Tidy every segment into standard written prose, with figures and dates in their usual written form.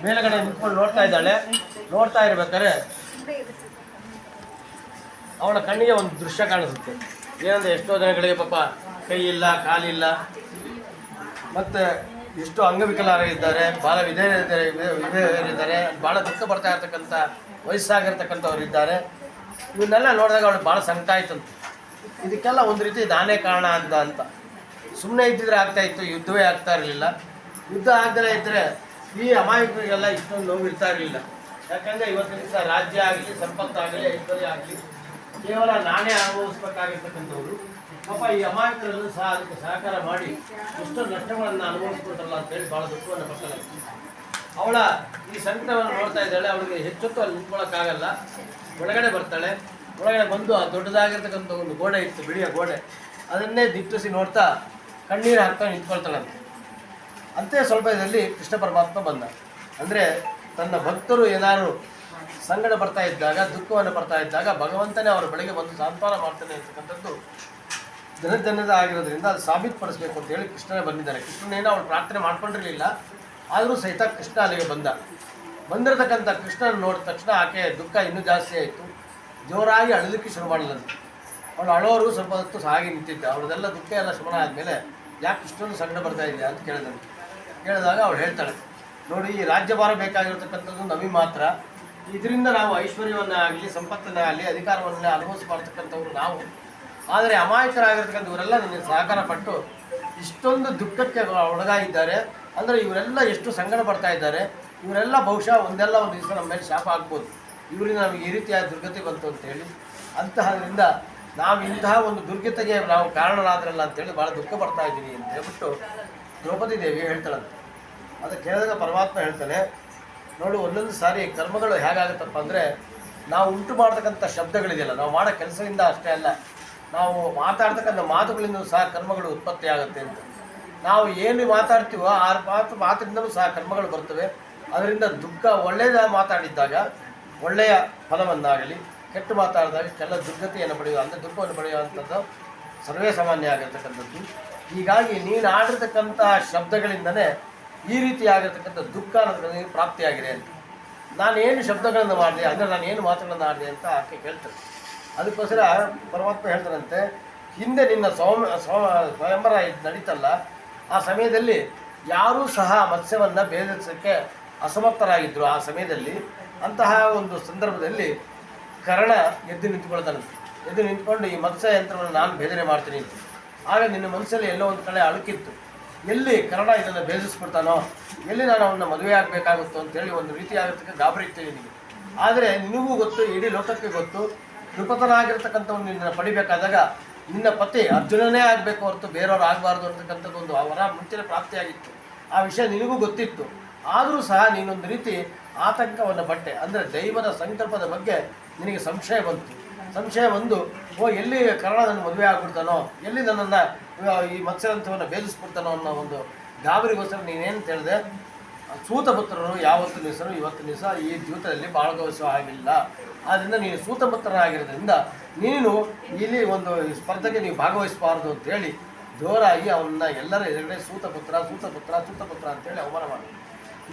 ಮೇಲುಗಡೆ ನಿಂತ್ಕೊಂಡು ನೋಡ್ತಾ ಇದ್ದಾಳೆ. ನೋಡ್ತಾ ಇರ್ಬೇಕಾದ್ರೆ ಅವಳ ಕಣ್ಣಿಗೆ ಒಂದು ದೃಶ್ಯ ಕಾಣಿಸುತ್ತೆ. ಏನಂದರೆ ಎಷ್ಟೋ ಜನಗಳಿಗೆ ಪಾಪ ಕೈ ಇಲ್ಲ, ಕಾಲಿಲ್ಲ, ಮತ್ತು ಎಷ್ಟೋ ಅಂಗವಿಕಲರಿದ್ದಾರೆ, ಭಾಳ ವಿಧೇಯರಿದ್ದಾರೆ, ಭಾಳ ದುಃಖ ಬರ್ತಾ ಇರ್ತಕ್ಕಂಥ ವಯಸ್ಸಾಗಿರ್ತಕ್ಕಂಥವ್ರು ಇದ್ದಾರೆ. ಇವನ್ನೆಲ್ಲ ನೋಡಿದಾಗ ಅವಳು ಭಾಳ ಸಂಕಟ ಆಯ್ತಂತೆ. ಇದಕ್ಕೆಲ್ಲ ಒಂದು ರೀತಿ ನಾನೇ ಕಾರಣ ಅಂತ. ಸುಮ್ಮನೆ ಇದ್ದಿದ್ರೆ ಆಗ್ತಾಯಿತ್ತು, ಯುದ್ಧವೇ ಆಗ್ತಾ ಇರಲಿಲ್ಲ. ಯುದ್ಧ ಆಗದೇ ಇದ್ದರೆ ಈ ಅಮಾಯಕರಿಗೆಲ್ಲ ಇಷ್ಟೊಂದು ನೋವು ಇರ್ತಾ ಇರಲಿಲ್ಲ. ಯಾಕಂದರೆ ಇವತ್ತಿನ ದಿವಸ ರಾಜ್ಯ ಆಗಲಿ, ಸಂಪತ್ತಾಗಲಿ, ಐಶ್ವರ್ಯ ಆಗಲಿ ಕೇವಲ ನಾನೇ ಅನುಭವಿಸ್ಬೇಕಾಗಿರ್ತಕ್ಕಂಥವ್ರು. ಪಾಪ ಈ ಅಮಾಯಕರಲ್ಲೂ ಸಹ ಅದಕ್ಕೆ ಸಹಕಾರ ಮಾಡಿ ಎಷ್ಟೋ ನಷ್ಟಗಳನ್ನು ಅನುಭವಿಸ್ಕೊಟ್ರಲ್ಲ ಅಂತೇಳಿ ಭಾಳ ದುಃಖವನ್ನು ಪಡ್ತಾಳೆ. ಅವಳ ಈ ಸಂಕಟವನ್ನು ನೋಡ್ತಾ ಇದ್ದಾಳೆ. ಅವಳಿಗೆ ಹೆಚ್ಚೊತ್ತು ಅಲ್ಲಿ ನಿಂತ್ಕೊಳ್ಳೋಕ್ಕಾಗಲ್ಲ. ಒಳಗಡೆ ಬರ್ತಾಳೆ. ಒಳಗಡೆ ಬಂದು ಆ ದೊಡ್ಡದಾಗಿರ್ತಕ್ಕಂಥ ಒಂದು ಗೋಡೆ ಇತ್ತು, ಬಿಳಿಯ ಗೋಡೆ, ಅದನ್ನೇ ದಿಟ್ಟಿಸಿ ನೋಡ್ತಾ ಕಣ್ಣೀರು ಹಾಕ್ತಾ ನಿಂತ್ಕೊಳ್ತಾಳಂತೆ. ಅಂತೆ ಸ್ವಲ್ಪ ಇದರಲ್ಲಿ ಕೃಷ್ಣ ಪರಮಾತ್ಮ ಬಂದ. ಅಂದರೆ ತನ್ನ ಭಕ್ತರು ಏನಾದ್ರು ಸಂಕಟ ಬರ್ತಾ ಇದ್ದಾಗ, ದುಃಖವನ್ನು ಬರ್ತಾ ಇದ್ದಾಗ ಭಗವಂತನೇ ಅವರ ಬಳಿಗೆ ಬಂದು ಸಾಂತ್ವನ ಮಾಡ್ತಾನೆ ಅಂತಕ್ಕಂಥದ್ದು ಜನಜನದ ಆಗಿರೋದ್ರಿಂದ ಅದು ಸಾಬೀತುಪಡಿಸಬೇಕು ಅಂತ ಹೇಳಿ ಕೃಷ್ಣನೇ ಬಂದಿದ್ದಾರೆ. ಕೃಷ್ಣನೇನೋ ಅವಳು ಪ್ರಾರ್ಥನೆ ಮಾಡ್ಕೊಂಡಿರಲಿಲ್ಲ, ಆದರೂ ಸಹಿತ ಕೃಷ್ಣ ಅಲ್ಲಿಗೆ ಬಂದಿರತಕ್ಕಂಥ ಕೃಷ್ಣನ ನೋಡಿದ ತಕ್ಷಣ ಆಕೆ ದುಃಖ ಇನ್ನೂ ಜಾಸ್ತಿ ಆಯಿತು. ಜೋರಾಗಿ ಅಳಲಿಕ್ಕೆ ಶುರು ಮಾಡಲಂತೆ. ಅವಳು ಅಳೋರು ಸ್ವಲ್ಪ ಹೊತ್ತು ಹಾಗೆ ನಿಂತಿದ್ದೆ. ಅವಳದೆಲ್ಲ ದುಃಖ ಎಲ್ಲ ಶಮನ ಆದಮೇಲೆ ಯಾಕೆ ಇಷ್ಟೊಂದು ಸಂಕಟ ಬರ್ತಾ ಇದೆಯಾ ಅಂತ ಕೇಳಿದಾಗ ಅವಳು ಹೇಳ್ತಾಳೆ, ನೋಡಿ, ಈ ರಾಜ್ಯಭಾರ ಬೇಕಾಗಿರತಕ್ಕಂಥದ್ದು ನಮಗೆ ಮಾತ್ರ. ಇದರಿಂದ ನಾವು ಐಶ್ವರ್ಯವನ್ನೇ ಆಗಲಿ, ಸಂಪತ್ತನ್ನೇ ಆಗಲಿ, ಅಧಿಕಾರವನ್ನೇ ಅನುಭವಿಸಬಾರ್ತಕ್ಕಂಥವ್ರು ನಾವು. ಆದರೆ ಅಮಾಯಕರಾಗಿರ್ತಕ್ಕಂಥ ಇವರೆಲ್ಲ ನನಗೆ ಸಹಕಾರ ಪಟ್ಟು ಇಷ್ಟೊಂದು ದುಃಖಕ್ಕೆ ಒಳಗಾಗಿದ್ದಾರೆ. ಅಂದರೆ ಇವರೆಲ್ಲ ಎಷ್ಟು ಸಂಕಟ ಬರ್ತಾ ಇದ್ದಾರೆ. ಇವರೆಲ್ಲ ಬಹುಶಃ ಒಂದೆಲ್ಲ ಒಂದು ದಿವಸ ನಮ್ಮ ಮೇಲೆ ಶಾಪ ಆಗ್ಬೋದು. ಇವರಿಂದ ನಮಗೆ ಈ ರೀತಿಯಾದ ದುರ್ಗತಿ ಬಂತು ಅಂತೇಳಿ, ಅಂತಹದ್ರಿಂದ ನಾವು ಇಂತಹ ಒಂದು ದುರ್ಗತಿಗೆ ನಾವು ಕಾರಣರಾದ್ರಲ್ಲ ಅಂತೇಳಿ ಭಾಳ ದುಃಖ ಬರ್ತಾ ಇದ್ದೀವಿ ಅಂತ ಹೇಳ್ಬಿಟ್ಟು ದ್ರೌಪದಿ ದೇವಿ ಹೇಳ್ತಾಳಂತೆ. ಅದು ಕೇಳಿದಾಗ ಪರಮಾತ್ಮ ಹೇಳ್ತಾನೆ, ನೋಡು, ಒಂದೊಂದು ಸಾರಿ ಕರ್ಮಗಳು ಹೇಗಾಗುತ್ತಪ್ಪ ಅಂದರೆ ನಾವು ಉಂಟು ಮಾಡ್ತಕ್ಕಂಥ ಶಬ್ದಗಳಿದೆಯಲ್ಲ, ನಾವು ಮಾಡೋ ಕೆಲಸದಿಂದ ಅಷ್ಟೇ ಅಲ್ಲ, ನಾವು ಮಾತಾಡ್ತಕ್ಕಂಥ ಮಾತುಗಳಿಂದ ಸಹ ಕರ್ಮಗಳು ಉತ್ಪತ್ತಿ ಆಗುತ್ತೆ ಅಂತ. ನಾವು ಏನು ಮಾತಾಡ್ತೀವೋ ಆ ಮಾತಿನಿಂದಲೂ ಸಹ ಕರ್ಮಗಳು ಬರ್ತವೆ. ಅದರಿಂದ ದುಃಖ, ಒಳ್ಳೆಯದ ಮಾತಾಡಿದ್ದಾಗ ಒಳ್ಳೆಯ ಫಲವನ್ನಾಗಲಿ, ಕೆಟ್ಟು ಮಾತಾಡಿದಾಗ ಕೆಲ ದುರ್ಗತಿಯನ್ನು ಪಡೆಯುವ, ಅಂದರೆ ದುಃಖವನ್ನು ಪಡೆಯುವಂಥದ್ದು ಸರ್ವೇ ಸಾಮಾನ್ಯ ಆಗಿರ್ತಕ್ಕಂಥದ್ದು. ಹೀಗಾಗಿ ನೀನು ಆಡಿರ್ತಕ್ಕಂಥ ಶಬ್ದಗಳಿಂದನೇ ಈ ರೀತಿಯಾಗಿರ್ತಕ್ಕಂಥ ದುಃಖ ನನಗೆ ಪ್ರಾಪ್ತಿಯಾಗಿದೆ ಅಂತ. ನಾನೇನು ಶಬ್ದಗಳನ್ನು ಮಾಡಿದೆ, ಅಂದರೆ ನಾನು ಏನು ಮಾತುಗಳನ್ನು ಆಡಿದೆ ಅಂತ ಆಕೆ ಕೇಳ್ತಾರೆ. ಅದಕ್ಕೋಸ್ಕರ ಪರಮಾತ್ಮ ಹೇಳ್ತಾರಂತೆ, ಹಿಂದೆ ನಿನ್ನ ಸ್ವಯಂವರ ನಡೀತಲ್ಲ, ಆ ಸಮಯದಲ್ಲಿ ಯಾರೂ ಸಹ ಮತ್ಸ್ಯವನ್ನು ಭೇದಿಸೋಕ್ಕೆ ಅಸಮರ್ಥರಾಗಿದ್ದರು. ಆ ಸಮಯದಲ್ಲಿ ಅಂತಹ ಒಂದು ಸಂದರ್ಭದಲ್ಲಿ ಕರ್ಣ ಎದ್ದು ನಿಂತ್ಕೊಳ್ತಾನಂತೆ. ಎದ್ದು ನಿಂತ್ಕೊಂಡು ಈ ಮತ್ಸ್ಯ ಯಂತ್ರವನ್ನು ನಾನು ಭೇದನೆ ಮಾಡ್ತೀನಿ ಅಂತ. ಆಗ ನಿನ್ನ ಮನಸ್ಸಲ್ಲಿ ಎಲ್ಲೋ ಒಂದು ಕಡೆ ಅಳುಕಿತ್ತು, ಎಲ್ಲಿ ಕರ್ಣ ಇದನ್ನು ಭೇದಿಸ್ಬಿಡ್ತಾನೋ, ಎಲ್ಲಿ ನಾನು ಅವನ್ನ ಮದುವೆ ಆಗಬೇಕಾಗುತ್ತೋ ಅಂತೇಳಿ ಒಂದು ರೀತಿ ಆಗತಕ್ಕ ಗಾಬರಿ ಇತ್ತು ನಿನಗೆ. ಆದರೆ ನಿನಗೂ ಗೊತ್ತು, ಇಡೀ ಲೋಕಕ್ಕೆ ಗೊತ್ತು, ನೃಪತನಾಗಿರ್ತಕ್ಕಂಥವ್ನು ನಿನ್ನ ಪಡಿಬೇಕಾದಾಗ ನಿನ್ನ ಪತಿ ಅರ್ಜುನನೇ ಆಗಬೇಕು ಹೊರತು ಬೇರೆಯವ್ರು ಆಗಬಾರ್ದು ಅಂತಕ್ಕಂಥದ್ದು ಒಂದು ಅವರ ಮುಂಚೆನೇ ಪ್ರಾಪ್ತಿಯಾಗಿತ್ತು. ಆ ವಿಷಯ ನಿನಗೂ ಗೊತ್ತಿತ್ತು. ಆದರೂ ಸಹ ನೀನೊಂದು ರೀತಿ ಆತಂಕವನ್ನು ಪಟ್ಟೆ. ಅಂದರೆ ದೈವದ ಸಂಕಲ್ಪದ ಬಗ್ಗೆ ನಿನಗೆ ಸಂಶಯ ಬಂದು ಎಲ್ಲಿ ಕರ್ಣ ನನ್ನ ಮದುವೆ ಆಗ್ಬಿಡ್ತಾನೋ, ಎಲ್ಲಿ ನನ್ನನ್ನು ಈ ಮತ್ಸ್ಯರಂಥವನ್ನು ಭೇದಿಸ್ಬಿಡ್ತಾನೋ ಅನ್ನೋ ಒಂದು ಗಾಬರಿಗೋಸ್ಕರ ನೀನೇನು ಹೇಳಿದೆ, ಸೂತಪುತ್ರರು ಯಾವತ್ತಿನ ಹೆಸರು ಇವತ್ತಿನ ದಿವಸ ಈ ಜೀವಿತದಲ್ಲಿ ಭಾಗವಹಿಸುವ ಹಾಗಿಲ್ಲ. ಆದ್ದರಿಂದ ನೀನು ಸೂತಪುತ್ರನಾಗಿರೋದ್ರಿಂದ ನೀನು ಇಲ್ಲಿ ಒಂದು ಸ್ಪರ್ಧೆಗೆ ನೀವು ಭಾಗವಹಿಸಬಾರ್ದು ಅಂತೇಳಿ ಜೋರಾಗಿ ಅವನ್ನ ಎಲ್ಲರ ಎದುರುಗಡೆ ಸೂತಪುತ್ರ ಅಂತೇಳಿ ಅವಮಾನ ಮಾಡಿ,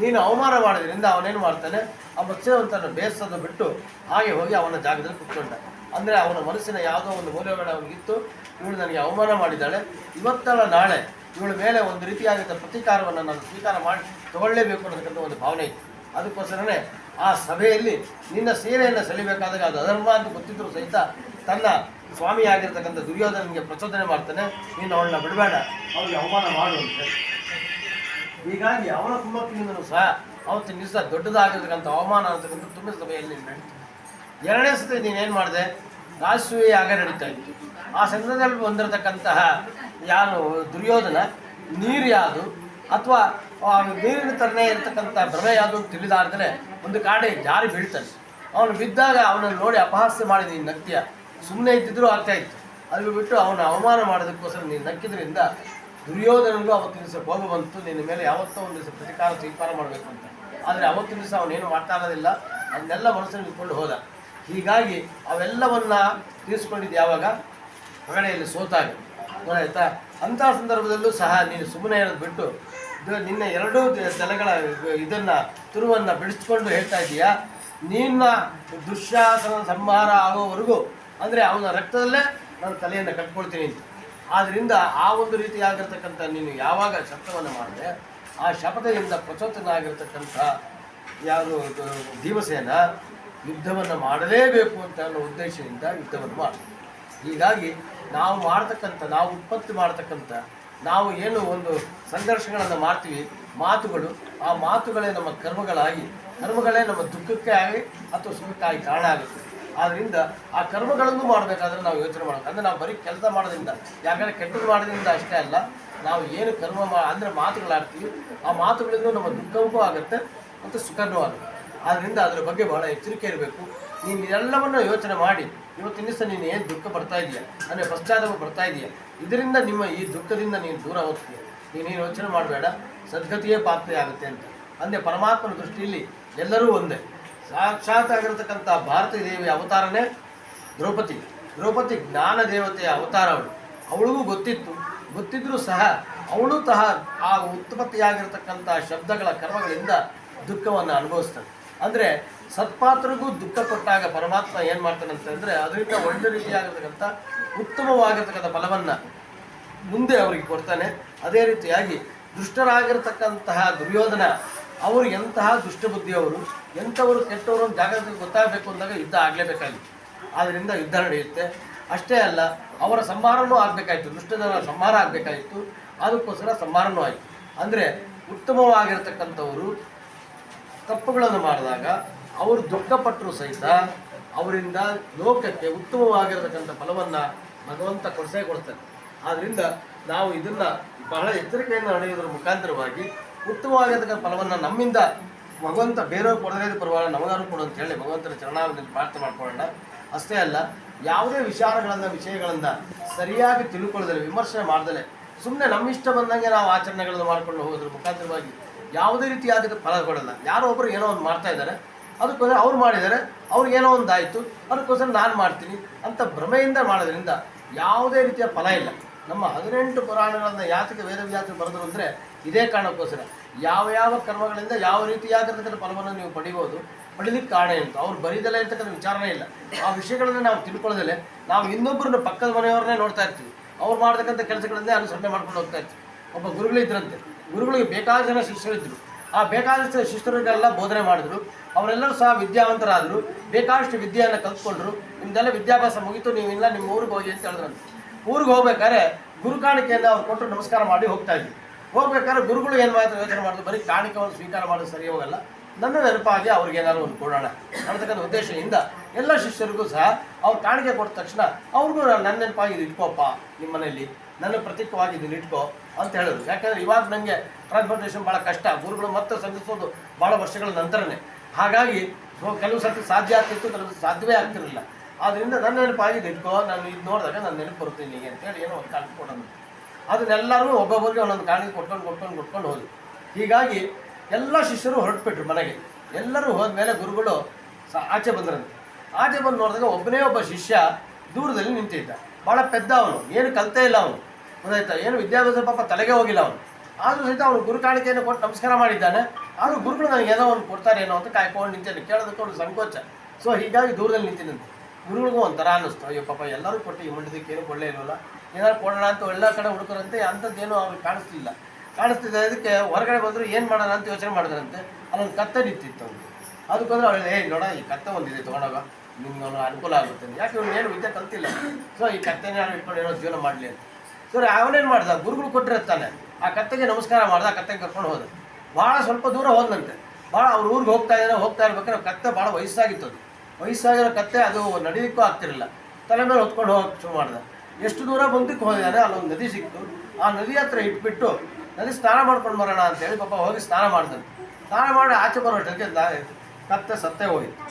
ನೀನು ಅವಮಾನ ಮಾಡೋದ್ರಿಂದ ಅವನೇನು ಮಾಡ್ತಾನೆ, ಆ ಮತ್ಸ್ಯವಂತನ ಬೇಸದ ಬಿಟ್ಟು ಹಾಗೆ ಹೋಗಿ ಅವನ ಜಾಗದಲ್ಲಿ ಕುತ್ಕೊಂಡ. ಅಂದರೆ ಅವನ ಮನಸ್ಸಿನ ಯಾವುದೋ ಒಂದು ಮೌಲ್ಯಗಳು ಅವನಿಗಿತ್ತು, ಇವಳು ನನಗೆ ಅವಮಾನ ಮಾಡಿದ್ದಾಳೆ, ಇವತ್ತಲ್ಲ ನಾಳೆ ಇವಳ ಮೇಲೆ ಒಂದು ರೀತಿಯಾದ ಪ್ರತೀಕಾರವನ್ನು ನಾನು ಸ್ವೀಕಾರ ಮಾಡಿ ತಗೊಳ್ಳೇಬೇಕು ಅನ್ನೋದಕ್ಕಂಥ ಒಂದು ಭಾವನೆ ಇತ್ತು. ಅದಕ್ಕೋಸ್ಕರನೇ ಆ ಸಭೆಯಲ್ಲಿ ನಿನ್ನ ಸೀರೆಯನ್ನು ಸೆಳಿಬೇಕಾದಾಗ ಅದು ಅಧರ್ಮ ಅಂತ ಗೊತ್ತಿದ್ದರೂ ಸಹಿತ ತನ್ನ ಸ್ವಾಮಿಯಾಗಿರ್ತಕ್ಕಂಥ ದುರ್ಯೋಧನಿಗೆ ಪ್ರಚೋದನೆ ಮಾಡ್ತಾನೆ, ನೀನು ಅವಳನ್ನ ಬಿಡಬೇಡ, ಅವಳಿಗೆ ಅವಮಾನ ಮಾಡು ಅಂತ. ಹೀಗಾಗಿ ಅವನ ಕುಮ್ಮಕ್ಕಿನಿಂದಲೂ ಸಹ ಅವತ್ತಿನ ದಿವಸ ದೊಡ್ಡದಾಗಿರ್ತಕ್ಕಂಥ ಅವಮಾನ ಅಂತಕ್ಕಂಥ ತುಂಬ ಸಭೆಯಲ್ಲಿ ನಡೀತು. ಎರಡನೇ ಸತಿ ನೀನೇನು ಮಾಡಿದೆ, ರಾಜಸೂಯ ಯಾಗ ನಡೀತಾ ಇತ್ತು. ಆ ಸಂದರ್ಭದಲ್ಲಿ ಬಂದಿರತಕ್ಕಂತಹ ಯಾರು ದುರ್ಯೋಧನ ನೀರು ಯಾವುದು ಅಥವಾ ನೀರಿನ ತರನೇ ಇರತಕ್ಕಂಥ ಭ್ರಮೆ ಯಾವುದು ತಿಳಿದಾರ್ದರೆ ಒಂದು ಕಾಡೆ ಜಾರಿ ಬೀಳ್ತಾನೆ. ಅವನು ಬಿದ್ದಾಗ ಅವನನ್ನು ನೋಡಿ ಅಪಹಾಸ್ಯ ಮಾಡಿ ನೀನು ನಗ್ತೀಯ, ಸುಮ್ಮನೆ ಇದ್ದಿದ್ರೂ ಆಗ್ತಾಯಿತ್ತು. ಅದು ಬಿಟ್ಟು ಅವನ ಅವಮಾನ ಮಾಡೋದಕ್ಕೋಸ್ಕರ ನೀನು ನಕ್ಕಿದ್ರಿಂದ ದುರ್ಯೋಧನನಿಗೂ ಅವತ್ತಿನ ದಿವಸ ಕೋಪ ಬಂತು, ನಿನ್ನ ಮೇಲೆ ಯಾವತ್ತೋ ಒಂದು ದಿವಸ ಪ್ರತಿಕಾರ ಸ್ವೀಕಾರ ಮಾಡಬೇಕು ಅಂತ. ಆದರೆ ಅವತ್ತಿನ ದಿವಸ ಅವನೇನು ಮಾಡ್ತಾ ಇರೋದಿಲ್ಲ, ಅದನ್ನೆಲ್ಲ ಮನಸ್ಸನ್ನು ಇಟ್ಕೊಂಡು ಹೋದ. ಹೀಗಾಗಿ ಅವೆಲ್ಲವನ್ನು ತೀರಿಸ್ಕೊಂಡಿದ್ದು ಯಾವಾಗ ಹೊಗಡೆಯಲ್ಲಿ ಸೋತಾಗ ಗೊತ್ತಾಯ್ತಾ. ಅಂಥ ಸಂದರ್ಭದಲ್ಲೂ ಸಹ ನೀನು ಸುಮ್ಮನೆ ಇರೋದು ಬಿಟ್ಟು ನಿನ್ನ ಎರಡೂ ಜನಗಳ ಇದನ್ನು ತುರುವನ್ನು ಬಿಡಿಸ್ಕೊಂಡು ಹೇಳ್ತಾ ಇದೀಯಾ, ನಿನ್ನ ದುಶ್ಯಾಸನ ಸಂಹಾರ ಆಗೋವರೆಗೂ ಅಂದರೆ ಅವನ ರಕ್ತದಲ್ಲೇ ನಾನು ತಲೆಯನ್ನು ಕಟ್ಕೊಳ್ತೀನಿ ಅಂತ. ಆದ್ದರಿಂದ ಆ ಒಂದು ರೀತಿಯಾಗಿರ್ತಕ್ಕಂಥ ನೀನು ಯಾವಾಗ ಶಬ್ದವನ್ನು ಮಾಡಿದೆ, ಆ ಶಪಥದಿಂದ ಪ್ರಚೋದನಾಗಿರ್ತಕ್ಕಂಥ ಯಾರು ಭೀಮಸೇನ ಯುದ್ಧವನ್ನು ಮಾಡಲೇಬೇಕು ಅಂತ ಅನ್ನೋ ಉದ್ದೇಶದಿಂದ ಯುದ್ಧವನ್ನು ಮಾಡಿ. ಹೀಗಾಗಿ ನಾವು ಮಾಡ್ತಕ್ಕಂಥ, ನಾವು ಉತ್ಪತ್ತಿ ಮಾಡ್ತಕ್ಕಂಥ, ನಾವು ಏನು ಒಂದು ಸಂಘರ್ಷಗಳನ್ನು ಮಾಡ್ತೀವಿ, ಮಾತುಗಳು, ಆ ಮಾತುಗಳೇ ನಮ್ಮ ಕರ್ಮಗಳಾಗಿ, ಕರ್ಮಗಳೇ ನಮ್ಮ ದುಃಖಕ್ಕೆ ಆಗಿ ಅಥವಾ ಸುಖಕ್ಕಾಗಿ ಕಾರಣ ಆಗುತ್ತೆ. ಆದ್ದರಿಂದ ಆ ಕರ್ಮಗಳನ್ನು ಮಾಡಬೇಕಾದ್ರೆ ನಾವು ಯೋಚನೆ ಮಾಡಬೇಕು. ಅಂದರೆ ನಾವು ಬರೀ ಕೆಲಸ ಮಾಡೋದ್ರಿಂದ, ಯಾಕಂದರೆ ಕೆಟ್ಟದ್ದು ಮಾಡೋದ್ರಿಂದ ಅಷ್ಟೇ ಅಲ್ಲ, ನಾವು ಏನು ಕರ್ಮ ಅಂದರೆ ಮಾತುಗಳಾಡ್ತೀವಿ, ಆ ಮಾತುಗಳಿಂದ ನಮ್ಮ ದುಃಖವೂ ಆಗುತ್ತೆ ಮತ್ತು ಸುಖನೂ ಆಗುತ್ತೆ. ಆದ್ದರಿಂದ ಅದರ ಬಗ್ಗೆ ಬಹಳ ಎಚ್ಚರಿಕೆ ಇರಬೇಕು. ನೀನು ಇದೆಲ್ಲವನ್ನು ಯೋಚನೆ ಮಾಡಿ ಇವತ್ತಿನ ದಿವಸ ನೀನು ಏನು ದುಃಖ ಬರ್ತಾ ಇದೆಯಾ, ಅಂದರೆ ಪಶ್ಚಾತ್ತಾಪ ಬರ್ತಾ ಇದೆಯಾ, ಇದರಿಂದ ನಿಮ್ಮ ಈ ದುಃಖದಿಂದ ನೀನು ದೂರ ಹೋಗ್ತೀಯ. ನೀನೇನು ಯೋಚನೆ ಮಾಡಬೇಡ, ಸದ್ಗತಿಯೇ ಪ್ರಾಪ್ತಿ ಆಗುತ್ತೆ ಅಂತ. ಅಂದರೆ ಪರಮಾತ್ಮನ ದೃಷ್ಟಿಯಲ್ಲಿ ಎಲ್ಲರೂ ಒಂದೇ. ಸಾಕ್ಷಾತ್ ಆಗಿರತಕ್ಕಂಥ ಭಾರತೀ ದೇವಿಯ ಅವತಾರನೇ ದ್ರೌಪದಿ. ದ್ರೌಪದಿ ಜ್ಞಾನ ದೇವತೆಯ ಅವತಾರ ಅವಳಿಗೂ ಗೊತ್ತಿದ್ದರೂ ಸಹ ಅವಳು ಆ ಉತ್ಪತ್ತಿಯಾಗಿರ್ತಕ್ಕಂಥ ಶಬ್ದಗಳ ಕರ್ಮಗಳಿಂದ ದುಃಖವನ್ನು ಅನುಭವಿಸ್ತಾನೆ. ಅಂದರೆ ಸತ್ಪಾತ್ರರಿಗೂ ದುಃಖ ಕೊಟ್ಟಾಗ ಪರಮಾತ್ಮ ಏನು ಮಾಡ್ತಾನೆ ಅಂತಂದರೆ ಅದರಿಂದ ಒಳ್ಳೆ ರೀತಿಯಾಗಿರ್ತಕ್ಕಂಥ ಉತ್ತಮವಾಗಿರ್ತಕ್ಕಂಥ ಫಲವನ್ನು ಮುಂದೆ ಅವರಿಗೆ ಕೊಡ್ತಾನೆ. ಅದೇ ರೀತಿಯಾಗಿ ದುಷ್ಟರಾಗಿರ್ತಕ್ಕಂತಹ ದುರ್ಯೋಧನ ಅವರು ಎಂತಹ ದುಷ್ಟಬುದ್ಧಿಯವರು, ಎಂಥವರು ಕೆಟ್ಟವರು ಜಾಗೃತಿ ಗೊತ್ತಾಗಬೇಕು ಅಂದಾಗ ಯುದ್ಧ ಆಗಲೇಬೇಕಾಗಿತ್ತು. ಆದ್ದರಿಂದ ಯುದ್ಧ ನಡೆಯುತ್ತೆ. ಅಷ್ಟೇ ಅಲ್ಲ, ಅವರ ಸಂಹಾರನೂ ಆಗಬೇಕಾಯಿತು, ದುಷ್ಟಜನ ಸಂಹಾರ ಆಗಬೇಕಾಯಿತು. ಅದಕ್ಕೋಸ್ಕರ ಸಂಹಾರನೂ ಆಯಿತು. ಅಂದರೆ ಉತ್ತಮವಾಗಿರ್ತಕ್ಕಂಥವರು ತಪ್ಪುಗಳನ್ನು ಮಾಡಿದಾಗ ಅವರು ದುಃಖಪಟ್ಟರು ಸಹಿತ ಅವರಿಂದ ಲೋಕಕ್ಕೆ ಉತ್ತಮವಾಗಿರತಕ್ಕಂಥ ಫಲವನ್ನು ಭಗವಂತ ಕೊಡ್ತಾನೆ. ಆದ್ದರಿಂದ ನಾವು ಇದನ್ನು ಬಹಳ ಎಚ್ಚರಿಕೆಯಿಂದ ನಡೆಯುವುದರ ಮುಖಾಂತರವಾಗಿ ಉತ್ತಮವಾಗಿರ್ತಕ್ಕಂಥ ಫಲವನ್ನು ನಮ್ಮಿಂದ ಭಗವಂತ ಬೇರೆಯವ್ರು ಕೊಡದೇ ಪರವಾಗಿಲ್ಲ, ನಮಗಾರು ಕೊಡು ಅಂತ ಹೇಳಿ ಭಗವಂತನ ಚರಣಾರವಿಂದಲ್ಲಿ ಪ್ರಾರ್ಥನೆ ಮಾಡ್ಕೊಳ್ಳೋಣ. ಅಷ್ಟೇ ಅಲ್ಲ, ಯಾವುದೇ ವಿಷಯಗಳನ್ನು ಸರಿಯಾಗಿ ತಿಳ್ಕೊಳ್ಳೋದಲ್ಲ, ವಿಮರ್ಶೆ ಮಾಡ್ದಲೆ ಸುಮ್ಮನೆ ನಮ್ಮಿಷ್ಟ ಬಂದಂಗೆ ನಾವು ಆಚರಣೆಗಳನ್ನು ಮಾಡ್ಕೊಂಡು ಹೋಗೋದ್ರ ಮುಖಾಂತರವಾಗಿ ಯಾವುದೇ ರೀತಿಯಾದ ಫಲ ಕೊಡಲ್ಲ. ಯಾರೋ ಒಬ್ಬರು ಏನೋ ಒಂದು ಮಾಡ್ತಾ ಇದ್ದಾರೆ, ಅದಕ್ಕೋಸ್ಕರ ಅವ್ರು ಮಾಡಿದ್ದಾರೆ, ಅವ್ರಿಗೇನೋ ಒಂದು ಆಯಿತು, ಅದಕ್ಕೋಸ್ಕರ ನಾನು ಮಾಡ್ತೀನಿ ಅಂತ ಭ್ರಮೆಯಿಂದ ಮಾಡೋದ್ರಿಂದ ಯಾವುದೇ ರೀತಿಯ ಫಲ ಇಲ್ಲ. ನಮ್ಮ 18 ಪುರಾಣಗಳನ್ನು ಯಾತಕ್ಕೆ ವೇದವ್ಯಾಸರು ಬರೆದರು ಅಂದರೆ ಇದೇ ಕಾರಣಕ್ಕೋಸ್ಕರ. ಯಾವ ಕರ್ಮಗಳಿಂದ ಯಾವ ರೀತಿಯಾಗಿರ್ತಕ್ಕಂಥ ಫಲವನ್ನು ನೀವು ಪಡೀಲಿಕ್ಕೆ ಕಾರಣ ಇತ್ತು. ಅವ್ರು ಬರೀದಲ್ಲೇ ಇರ್ತಕ್ಕಂಥ ವಿಚಾರನೇ ಇಲ್ಲ. ಆ ವಿಷಯಗಳನ್ನು ನಾವು ತಿಳ್ಕೊಳ್ಳೋದಲ್ಲೇ ನಾವು ಇನ್ನೊಬ್ಬರನ್ನ ಪಕ್ಕದ ಮನೆಯವ್ರನ್ನೇ ನೋಡ್ತಾ ಇರ್ತೀವಿ, ಅವ್ರು ಮಾಡ್ತಕ್ಕಂಥ ಕೆಲಸಗಳನ್ನೇ ಅನುಸರಣೆ ಮಾಡ್ಕೊಂಡು ಹೋಗ್ತಾ ಇರ್ತೀವಿ. ಒಬ್ಬ ಗುರುಗಳಿದ್ರಂತೆ, ಗುರುಗಳಿಗೆ ಬೇಕಾದ ಜನ ಶಿಷ್ಯರಿದ್ದರು. ಆ ಬೇಕಾದಷ್ಟು ಶಿಷ್ಯರಿಗೆಲ್ಲ ಬೋಧನೆ ಮಾಡಿದ್ರು. ಅವರೆಲ್ಲರೂ ಸಹ ವಿದ್ಯಾವಂತರಾದರು, ಬೇಕಾದಷ್ಟು ವಿದ್ಯೆಯನ್ನು ಕಲ್ತ್ಕೊಂಡ್ರು. ನಿಮ್ದೆಲ್ಲ ವಿದ್ಯಾಭ್ಯಾಸ ಮುಗಿತು, ನೀವಿಲ್ಲ ನಿಮ್ಮ ಊರಿಗೆ ಹೋಗಿ ಅಂತ ಹೇಳಿದ್ರಂತೆ. ಊರಿಗೆ ಹೋಗ್ಬೇಕಾದ್ರೆ ಗುರು ಕಾಣಿಕೆಯನ್ನು ಅವ್ರು ಕೊಟ್ಟು ನಮಸ್ಕಾರ ಮಾಡಿ ಹೋಗ್ತಾ ಇದ್ವಿ. ಹೋಗ್ಬೇಕಾದ್ರೆ ಗುರುಗಳು ಏನು ಮಾಡ್ತಾರೆ ಯೋಚನೆ ಮಾಡಿದ್ರು, ಬರೀ ಕಾಣಿಕೆಯನ್ನು ಸ್ವೀಕಾರ ಮಾಡೋದು ಸರಿ ಹೋಗಲ್ಲ, ನನ್ನ ನೆನಪಾಗಿ ಅವ್ರಿಗೆ ಏನಾದ್ರು ಒಂದು ಕೊಡೋಣ ಅನ್ನತಕ್ಕಂಥ ಉದ್ದೇಶದಿಂದ ಎಲ್ಲ ಶಿಷ್ಯರಿಗೂ ಸಹ ಅವ್ರು ಕಾಣಿಕೆ ಕೊಟ್ಟ ತಕ್ಷಣ ಅವ್ರಿಗೂ ನನ್ನ ನೆನಪಾಗಿ ಇದು ಇಟ್ಕೋಪ್ಪ, ನಿಮ್ಮ ಮನೆಯಲ್ಲಿ ನನ್ನ ಪ್ರತೀಕವಾಗಿ ಇದನ್ನು ಇಟ್ಕೋ ಅಂತ ಹೇಳಿದ್ರು. ಯಾಕಂದರೆ ಇವಾಗ ನನಗೆ ಟ್ರಾನ್ಸ್ಪೋರ್ಟೇಷನ್ ಭಾಳ ಕಷ್ಟ, ಗುರುಗಳು ಮತ್ತೆ ಸಂಧಿಸೋದು ಭಾಳ ವರ್ಷಗಳ ನಂತರನೇ. ಹಾಗಾಗಿ ಕೆಲವು ಸರ್ತಿ ಸಾಧ್ಯ ಆಗ್ತಿತ್ತು, ಕೆಲವು ಸಾಧ್ಯವೇ ಆಗ್ತಿರಲಿಲ್ಲ. ಆದ್ದರಿಂದ ನನ್ನ ನೆನಪಾಗಿ ಇದು ಇಟ್ಕೋ, ನಾನು ಇದು ನೋಡಿದಾಗ ನಾನು ನೆನಪು ಬರುತ್ತೀನಿ ಅಂತೇಳಿ ಏನೋ ಒಂದು ಕಾಣಿಕೆ ಕೊಡೋದು. ಅದನ್ನೆಲ್ಲರೂ ಒಬ್ಬೊಬ್ಬರಿಗೆ ಒಂದೊಂದು ಕಾಣಿಕೆ ಕೊಟ್ಕೊಂಡು ಹೋದ್ರು. ಹೀಗಾಗಿ ಎಲ್ಲ ಶಿಷ್ಯರು ಹೊರಟುಬಿಟ್ರು ಮನೆಗೆ. ಎಲ್ಲರೂ ಹೋದ್ಮೇಲೆ ಗುರುಗಳು ಆಚೆ ಬಂದ್ರಂತೆ. ಆಚೆ ಬಂದು ನೋಡಿದಾಗ ಒಬ್ಬ ಶಿಷ್ಯ ದೂರದಲ್ಲಿ ನಿಂತಿದ್ದ. ಭಾಳ ಪೆದ್ದ ಅವನು, ಏನು ಕಲಿತೇ ಇಲ್ಲ ಅವನು, ಗೊತ್ತಾಯ್ತಾ, ಏನು ವಿದ್ಯಾಭ್ಯಾಸ ಪಾಪ ತಲೆಗೆ ಹೋಗಿಲ್ಲ ಅವನು. ಆದರೂ ಸಹಿತ ಅವನು ಗುರು ಕಾಣಿಕೆಯನ್ನು ಕೊಟ್ಟು ನಮಸ್ಕಾರ ಮಾಡಿದ್ದಾನೆ. ಆದರೂ ಗುರುಗಳು ನನಗೆ ಏನೋ ಒಂದು ಕೊಡ್ತಾರೇನೋ ಅಂತ ಕಾಯ್ಕೊಂಡು ನಿಂತೇನೆ. ಕೇಳೋದಕ್ಕೆ ಅವ್ನು ಸಂಕೋಚ. ಸೊ ಹೀಗಾಗಿ ದೂರದಲ್ಲಿ ನಿಂತಿದ್ದಂತೆ. ಗುರುಗಳಿಗೂ ಒಂಥರ ಅನ್ನಿಸ್ತು, ಅಯ್ಯೋ ಪಾಪ ಎಲ್ಲರೂ ಕೊಟ್ಟು ಈ ಮಂಡದಕ್ಕೆ ಏನು ಕೊಡಲೇ ಇಲ್ವಲ್ಲ, ಏನಾದ್ರು ಕೊಡೋಣ ಅಂತ ಎಲ್ಲ ಕಡೆ ಹುಡುಕರಂತೆ. ಅಂಥದ್ದೇನು ಅವ್ರಿಗೆ ಕಾಣಿಸ್ತಿದ್ದ. ಅದಕ್ಕೆ ಹೊರಗಡೆ ಬಂದರು, ಏನು ಮಾಡೋಣ ಅಂತ ಯೋಚನೆ ಮಾಡಿದ್ರಂತೆ. ಅಲ್ಲೊಂದು ಕತ್ತೆ ನಿಂತಿತ್ತು ಅವ್ನಿಗೆ. ಅದಕ್ಕೋದ್ರೆ ಅವಳು ನೋಡ ಈ ಕತ್ತೆ ಒಂದಿದೆ ತೊಗೊಂಡೋಗ, ನಿಮ್ಗೆ ಅವನು ಅನುಕೂಲ ಆಗುತ್ತೆ. ಯಾಕೆ ಇವ್ನು ಏನು ವಿದ್ಯೆ ಕಲ್ತಿಲ್ಲ, ಸೊ ಈ ಕತ್ತೆನೇ ನಾನು ಇಟ್ಕೊಂಡು ಏನೋ ಜೀವನ ಮಾಡಲಿ ಅಂತ. ಸರಿ, ಅವನೇನು ಮಾಡ್ದ, ಗುರುಗಳು ಕೊಟ್ಟಿರ್ತಾನೆ. ಆ ಕತ್ತೆಗೆ ನಮಸ್ಕಾರ ಮಾಡ್ದ, ಆ ಕತ್ತೆಗೆ ಕರ್ಕೊಂಡು ಹೋದ. ಭಾಳ ಸ್ವಲ್ಪ ದೂರ ಹೋದಂತೆ. ಭಾಳ ಅವ್ರ ಊರಿಗೆ ಹೋಗ್ತಾ ಇರ್ಬೇಕಾದ್ರೆ ಕತ್ತೆ ಭಾಳ ವಯಸ್ಸಾಗಿತ್ತು. ಅದು ವಯಸ್ಸಾಗಿರೋ ಕತ್ತೆ, ಅದು ನಡೀಲಿಕ್ಕೂ ಆಗ್ತಿರಲಿಲ್ಲ. ತಲೆ ಮೇಲೆ ಹೊತ್ಕೊಂಡು ಹೋಗಕ್ಕೆ ಶುರು ಮಾಡ್ದೆ. ಎಷ್ಟು ದೂರ ಮುಂದಕ್ಕೆ ಹೋಗಿದ್ದಾನೆ, ಅಲ್ಲೊಂದು ನದಿ ಸಿಕ್ತು. ಆ ನದಿ ಹತ್ರ ಇಟ್ಬಿಟ್ಟು ನದಿ ಸ್ನಾನ ಮಾಡ್ಕೊಂಡು ಬರೋಣ ಅಂತೇಳಿ ಪಾಪ ಹೋಗಿ ಸ್ನಾನ ಮಾಡ್ದಂತೆ. ಸ್ನಾನ ಮಾಡಿ ಆಚೆ ಬರೋಷ್ಟಕ್ಕೆ ಕತ್ತೆ ಸತ್ತೇ ಹೋಗಿತ್ತು.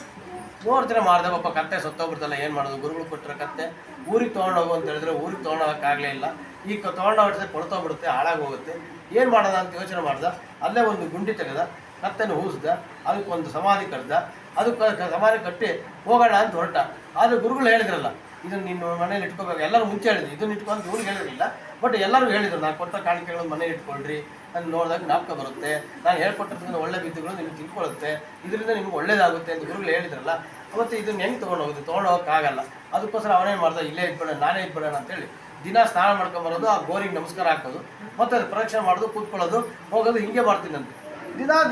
3 ದಿನ ಮಾಡಿದೆ ಪಾಪ, ಕತ್ತೆ ಸತ್ತೋಗ್ಬಿಡ್ತಲ್ಲ, ಏನು ಮಾಡೋದು. ಗುರುಗಳು ಕೊಟ್ಟರೆ ಕತ್ತೆ ಊರಿಗೆ ತೊಗೊಂಡೋಗು ಅಂತ ಹೇಳಿದ್ರೆ ಊರಿಗೆ ತೊಗೊಂಡೋಗೋಕ್ಕಾಗಲೇ ಇಲ್ಲ. ಈಗ ತೊಗೊಂಡೋಗ್ಬಿಡ್ತೆ, ಕೊಳ್ತೋಗ್ಬಿಡುತ್ತೆ, ಹಾಳಾಗೋಗುತ್ತೆ. ಏನು ಮಾಡೋದ ಅಂತ ಯೋಚನೆ ಮಾಡ್ದ. ಅಲ್ಲೇ ಒಂದು ಗುಂಡಿ ತೆಗೆದ, ಕತ್ತೆನ ಹೂಸ್ದ, ಅದಕ್ಕೊಂದು ಸಮಾಧಿ ಕಟ್ದ. ಅದಕ್ಕೆ ಸಮಾಧಿ ಕಟ್ಟಿ ಹೋಗೋಣ ಅಂತ ಹೊರಟ. ಆದರೆ ಗುರುಗಳು ಹೇಳಿದ್ರಲ್ಲ, ಇದನ್ನು ನಿನ್ನ ಮನೇಲಿ ಇಟ್ಕೋಬೇಕು. ಎಲ್ಲರೂ ಮುಂಚೆ ಹೇಳಿದ್ರು, ಇದನ್ನು ಇಟ್ಕೊಂಡು ಇವ್ರಿಗೆ ಹೇಳಿರಲಿಲ್ಲ, ಬಟ್ ಎಲ್ಲರೂ ಹೇಳಿದರು, ನಾನು ಕೊಟ್ಟ ಕಾಣಿಕೆಗಳನ್ನು ಮನೆ ಇಟ್ಕೊಳ್ರಿ, ನಾನು ನೋಡಿದಾಗ ಜ್ಞಾಪಕ ಬರುತ್ತೆ, ನಾನು ಹೇಳ್ಕೊಟ್ಟಿದ್ದನ್ನು ಒಳ್ಳೆ ಬಿದ್ದುಗಳು ನಿಮ್ಗೆ ತಿಳ್ಕೊಳ್ಳುತ್ತೆ, ಇದರಿಂದ ನಿಮ್ಗೆ ಒಳ್ಳೇದಾಗುತ್ತೆ ಅಂತ ಗುರುಗಳು ಹೇಳಿದ್ರಲ್ಲ. ಅವತ್ತು ಇದನ್ನು ಹೆಂಗೆ ತೊಗೊಂಡೋಗೋಕ್ಕಾಗಲ್ಲ. ಅದಕ್ಕೋಸ್ಕರ ಅವನೇನು ಮಾಡ್ದ, ಇಲ್ಲೇ ಇಟ್ಬಿಡೋಣ, ನಾನೇ ಇಟ್ಬಿಡೋಣ ಅಂತೇಳಿ ದಿನ ಸ್ನಾನ ಮಾಡ್ಕೊಂಬರೋದು, ಆ ಗೋರಿಗೆ ನಮಸ್ಕಾರ ಹಾಕೋದು, ಮತ್ತು ಅದು ಪ್ರದಕ್ಷಿಣೆ ಮಾಡೋದು, ಕೂತ್ಕೊಳ್ಳೋದು, ಹೋಗೋದು, ಹಿಂಗೆ ಮಾಡ್ತೀನಂತೆ.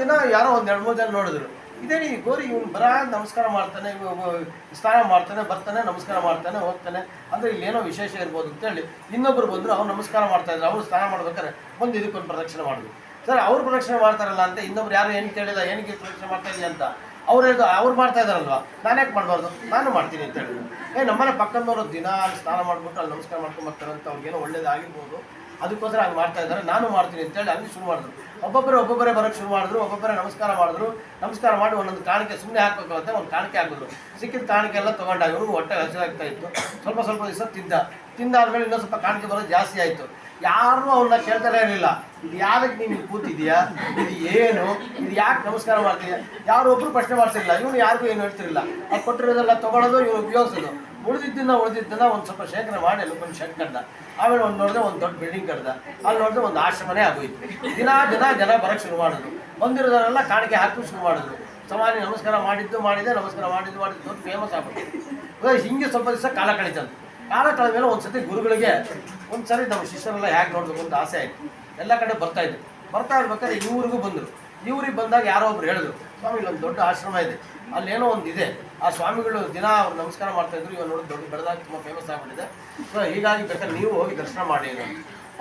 ದಿನ ಯಾರೋ ಒಂದು 2-3 ಜನ ನೋಡಿದ್ರು, ಇದೇನು ಈ ಗೋರಿ ಇವನು ನಮಸ್ಕಾರ ಮಾಡ್ತಾನೆ, ಸ್ನಾನ ಮಾಡ್ತಾನೆ, ಬರ್ತಾನೆ, ನಮಸ್ಕಾರ ಮಾಡ್ತಾನೆ, ಹೋಗ್ತಾನೆ, ಅಂದರೆ ಇಲ್ಲೇನೋ ವಿಶೇಷ ಇರ್ಬೋದು ಅಂತೇಳಿ ಇನ್ನೊಬ್ಬರು ಬಂದರು. ಅವ್ರು ನಮಸ್ಕಾರ ಮಾಡ್ತಾಯಿದ್ರು, ಅವ್ರು ಸ್ನಾನ ಮಾಡ್ಬೇಕಾದ್ರೆ ಒಂದು ಇದಕ್ಕೊಂದು ಪ್ರದಕ್ಷಿಣೆ ಮಾಡಿದ್ರು. ಸರ್ ಅವ್ರು ಪ್ರದಕ್ಷಿಣೆ ಮಾಡ್ತಾರಲ್ಲ ಅಂತ ಇನ್ನೊಬ್ರು ಯಾರು ಏನಕ್ಕೆ ಕೇಳಿಲ್ಲ, ಏನಕ್ಕೆ ಪ್ರದಕ್ಷಿಣೆ ಮಾಡ್ತಾ ಇದೀಯ ಅಂತ. ಅವ್ರು ಹೇಳಿದ್ರು, ಅವ್ರು ಮಾಡ್ತಾ ಇದ್ದಾರಲ್ವ, ನಾನು ಯಾಕೆ ಮಾಡಬಾರ್ದು, ನಾನು ಮಾಡ್ತೀನಿ ಅಂತ ಹೇಳಿದ್ರು. ನಮ್ಮನೆ ಪಕ್ಕದವರು ದಿನ ಅಲ್ಲಿ ಸ್ನಾನ ಮಾಡಿಬಿಟ್ಟು ಅಲ್ಲಿ ನಮಸ್ಕಾರ ಮಾಡ್ಕೊಂಬರ್ತಾರೆ ಅಂತ ಅವ್ರಿಗೇನೋ ಒಳ್ಳೇದಾಗಿರ್ಬೋದು, ಅದಕ್ಕೋಸ್ಕರ ಹಂಗೆ ಮಾಡ್ತಾ ಇದ್ದಾರೆ, ನಾನು ಮಾಡ್ತೀನಿ ಅಂತೇಳಿ ಅಲ್ಲಿ ಶುರು ಮಾಡಿದ್ರು. ಒಬ್ಬೊಬ್ಬರೇ ಬರೋಕ್ಕೆ ಶುರು ಮಾಡಿದ್ರು, ಒಬ್ಬೊಬ್ಬರೇ ನಮಸ್ಕಾರ ಮಾಡಿ ಒಂದೊಂದು ಕಾಣಿಕೆ ಸುಮ್ಮನೆ ಹಾಕಬೇಕು ಅಂತ ಒಂದು ಕಾಣಿಕೆ ಹಾಕಿದ್ರು. ಸಿಕ್ಕಿದ ಕಾಣಿಕೆ ಎಲ್ಲ ತೊಗೊಂಡಾಗ ಇವ್ರಿಗೂ ಹೊಟ್ಟೆ ಹಸಿವಾಗ್ತಾ ಇತ್ತು. ಸ್ವಲ್ಪ ದಿವಸ ತಿಂದಾದ್ಮೇಲೆ ಇನ್ನೊಂದು ಸ್ವಲ್ಪ ಕಾಣಿಕೆ ಬರೋದು ಜಾಸ್ತಿ ಆಯಿತು. ಯಾರೂ ಅವ್ರನ್ನ ಕೇಳ್ತಾನೆ ಇರಲಿಲ್ಲ, ಇದು ಯಾವ್ದಕ್ಕೆ ನೀನು ಕೂತಿದ್ಯಾ, ಇದು ಏನು, ಇದು ಯಾಕೆ ನಮಸ್ಕಾರ ಮಾಡ್ತೀಯಾ, ಯಾರು ಒಬ್ಬರು ಪ್ರಶ್ನೆ ಮಾಡ್ತಿರಲಿಲ್ಲ. ಇವನು ಯಾರಿಗೂ ಏನು ಹೇಳ್ತಿರಲಿಲ್ಲ. ಅದು ಕೊಟ್ಟಿರೋದೆಲ್ಲ ತೊಗೊಳೋದು, ಇವನು ಉಪಯೋಗಿಸೋದು. ಉಳಿದಿದ್ದನ್ನ ಒಂದು ಸ್ವಲ್ಪ ಶೇಖರಣೆ ಮಾಡಿ ಅಲ್ಲಿ ಒಂದು ಶೆಡ್ ಕಟ್ಟ. ಆಮೇಲೆ ಒಂದು ನೋಡಿದ್ರೆ ಒಂದು ದೊಡ್ಡ ಬಿಲ್ಡಿಂಗ್ ಕಟ್ದ. ಅಲ್ಲಿ ನೋಡಿದ್ರೆ ಒಂದು ಆಶ್ರಮನೇ ಆಗೋಯ್ತು. ದಿನ ಜನ ಬರೋಕ್ಕೆ ಶುರು ಮಾಡಿದ್ರು. ಬಂದಿರೋದನ್ನೆಲ್ಲ ಕಾಣಿಕೆ ಹಾಕಿ ಶುರು ಮಾಡಿದ್ರು. ಸಮಾನಿ ನಮಸ್ಕಾರ ಮಾಡಿದೆ ದೊಡ್ಡ ಫೇಮಸ್ ಆಗ್ಬಿಟ್ಟು ಹಿಂಗೆ ಸ್ವಲ್ಪ ದಿವಸ ಕಾಲ ಕಳೀತಂತೆ. ಕಾಲ ಕಳೆದ ಮೇಲೆ ಒಂದು ಸತಿ ಗುರುಗಳಿಗೆ ಒಂದು ಸರಿ ನಮ್ಮ ಶಿಷ್ಯರೆಲ್ಲ ಹೇಗೆ ನೋಡಬೇಕು ಅಂತ ಆಸೆ ಆಯಿತು. ಎಲ್ಲ ಕಡೆ ಬರ್ತಾ ಇರ್ಬೇಕಾದ್ರೆ ಇವ್ರಿಗೂ ಬಂದರು. ಇವ್ರಿಗೆ ಬಂದಾಗ ಯಾರೋ ಒಬ್ರು ಹೇಳಿದ್ರು, ಸ್ವಾಮಿ ಇಲ್ಲೊಂದು ದೊಡ್ಡ ಆಶ್ರಮ ಇದೆ, ಅಲ್ಲೇನೋ ಒಂದು ಇದೆ, ಆ ಸ್ವಾಮಿಗಳು ದಿನ ಅವ್ರು ನಮಸ್ಕಾರ ಮಾಡ್ತಾಯಿದ್ರು, ಇವಾಗ ನೋಡಿ ದೊಡ್ಡ ಬೆಳೆದಾಗ ತುಂಬ ಫೇಮಸ್ ಆಗಿಬಿಟ್ಟಿದೆ, ಸೊ ಹೀಗಾಗಿ ಬೇಕಾದ್ರೆ ನೀವು ಹೋಗಿ ದರ್ಶನ ಮಾಡಿ.